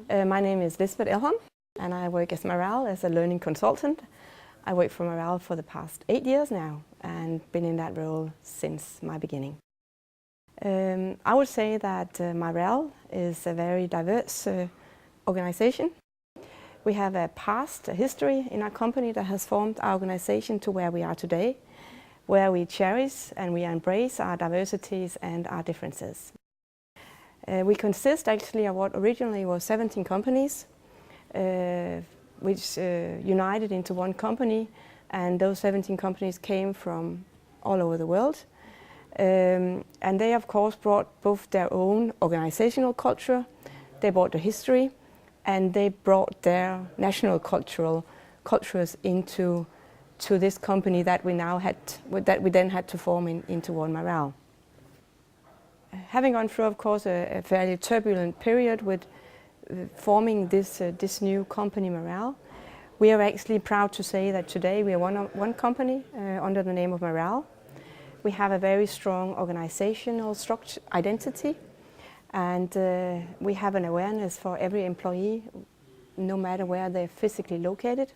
My name is Lisbeth elholm, and I work as Marel as a learning consultant. I work for Marel for the past 8 years now and been in that role since my beginning. I would say that Marel is a very diverse organization. We have a past, a history in our company that has formed our organization to where we are today, where we cherish and we embrace our diversities and our differences. We consist actually of what originally was 17 companies, which united into one company, and those 17 companies came from all over the world. And they of course brought both their own organizational culture, they brought the history, and they brought their national cultures into this company that we then had to form into one Marel. Having gone through, of course, a fairly turbulent period with forming this new company, Marel, we are actually proud to say that today we are one company under the name of Marel. We have a very strong organizational structure, identity, and we have an awareness for every employee, no matter where they're physically located.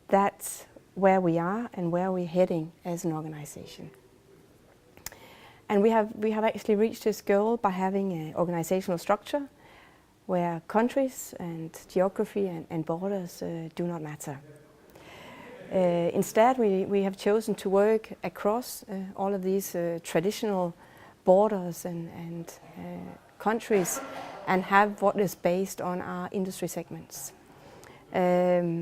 That's where we are and where we're heading as an organization. And we have actually reached this goal by having an organizational structure where countries and geography and borders do not matter. Instead, we have chosen to work across all of these traditional borders and countries and have what is based on our industry segments. Your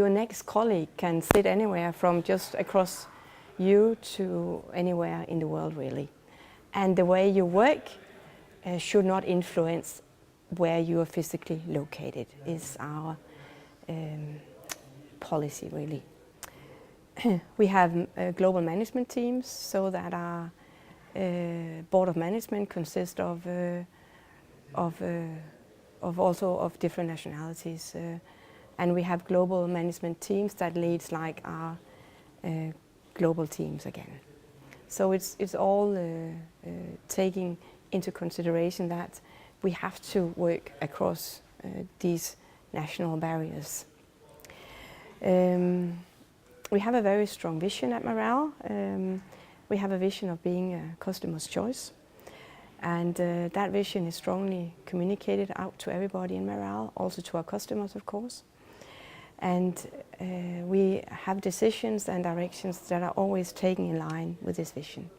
next colleague can sit anywhere from just across you to anywhere in the world, really. And the way you work should not influence where you are physically located, is our policy, really. We have global management teams, so that our board of management consists of different nationalities, and we have global management teams that leads like our global teams again. So it's all taking into consideration that we have to work across these national barriers. We have a very strong vision at Marel. We have a vision of being a customer's choice, and that vision is strongly communicated out to everybody in Marel, also to our customers, of course. And we have decisions and directions that are always taken in line with this vision.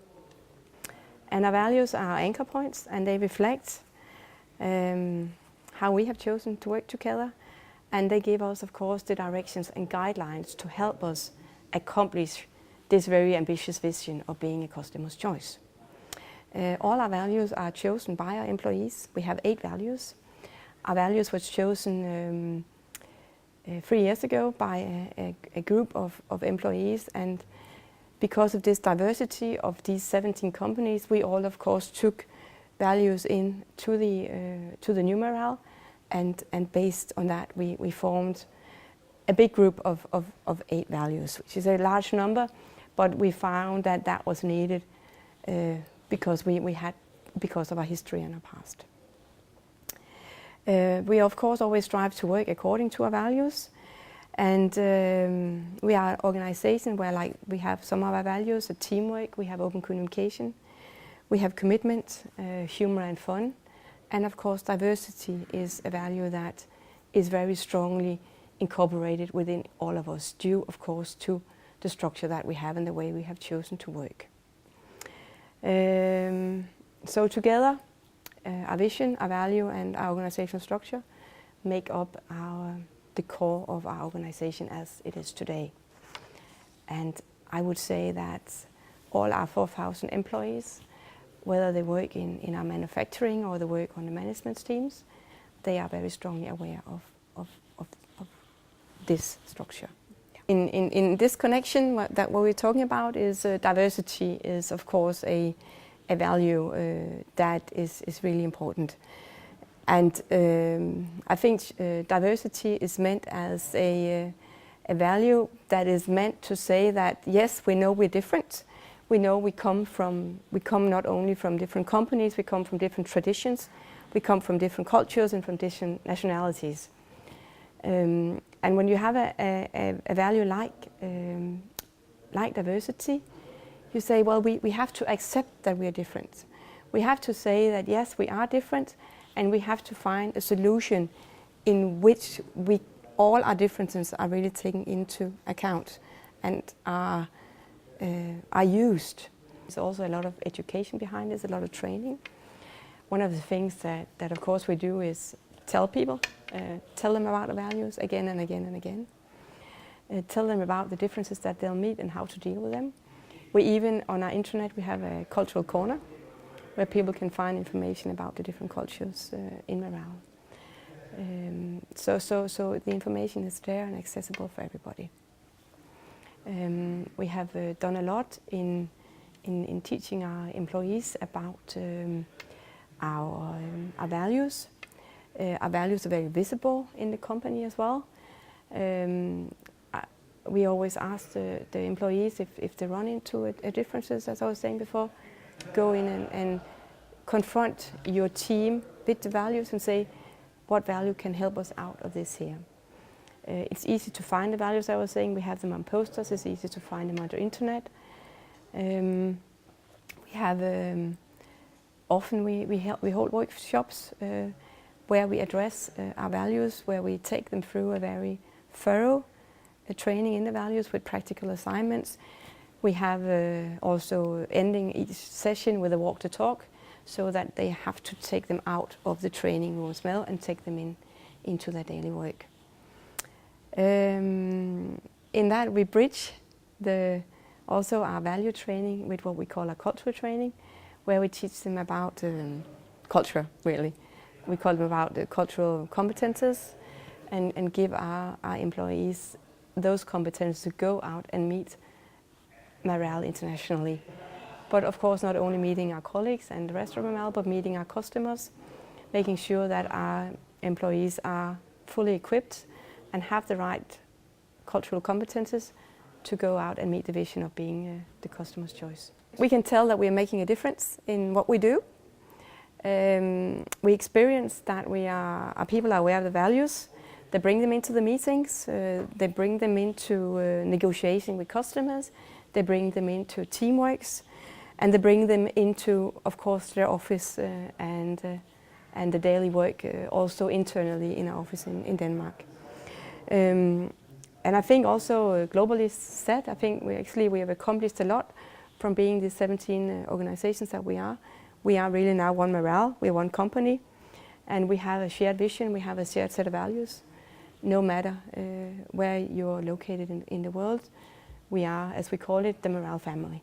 And our values are anchor points, and they reflect how we have chosen to work together, and they give us, of course, the directions and guidelines to help us accomplish this very ambitious vision of being a customer's choice. All our values are chosen by our employees. We have 8 values. Our values were chosen 3 years ago by a group of employees, and because of this diversity of these 17 companies, we all, of course, took values in to the new Marel, and based on that, we formed a big group of 8 values, which is a large number, but we found that that was needed because of our history and our past. We of course always strive to work according to our values, and we are an organization where we have some of our values: teamwork, we have open communication, we have commitment, humor and fun, and of course diversity is a value that is very strongly incorporated within all of us, due of course to the structure that we have and the way we have chosen to work. So together, our vision, our value and our organizational structure make up the core of our organization as it is today. And I would say that all our 4,000 employees, whether they work in our manufacturing or they work on the management teams, they are very strongly aware of this structure. In this connection, what we're talking about is diversity is of course a value that is really important. And I think diversity is meant as a value that is meant to say that yes, we know we're different, we know we come not only from different companies, we come from different traditions, we come from different cultures and from different nationalities. And when you have a value like diversity, you say, well, we have to accept that we are different. We have to say that yes, we are different, and we have to find a solution in which all our differences are really taken into account and are used. There's also a lot of education behind this, a lot of training. One of the things that of course we do is tell people, tell them about the values again and again and again. Tell them about the differences that they'll meet and how to deal with them. We even, on our intranet, we have a cultural corner where people can find information about the different cultures in Marel. So the information is there and accessible for everybody. We have done a lot in teaching our employees about our values. Our values are very visible in the company as well. We always ask the employees if they run into differences, as I was saying before, go in and confront your team with the values and say, what value can help us out of this here? It's easy to find the values, I was saying. We have them on posters. It's easy to find them on the internet. We have often we hold workshops where we address our values, where we take them through a very thorough training in the values with practical assignments. We have also ending each session with a walk the talk, so that they have to take them out of the training room as well and take them into their daily work. In that we bridge also our value training with what we call a cultural training, where we teach them about culture, really. We call them about the cultural competences and give our employees those competences to go out and meet Marel internationally. But of course, not only meeting our colleagues and the rest of Marel, but meeting our customers, making sure that our employees are fully equipped and have the right cultural competences to go out and meet the vision of being the customer's choice. We can tell that we are making a difference in what we do. We experience that our people are aware of the values. They bring them into the meetings, they bring them into negotiation with customers, they bring them into teamworks, and they bring them into, of course, their office and the daily work also internally in our office in Denmark. And I think also globally set, I think we have accomplished a lot from being the 17 organizations that we are. We are really now one Marel, we're one company, and we have a shared vision, we have a shared set of values. No matter where you're located in the world, we are, as we call it, the Marel family.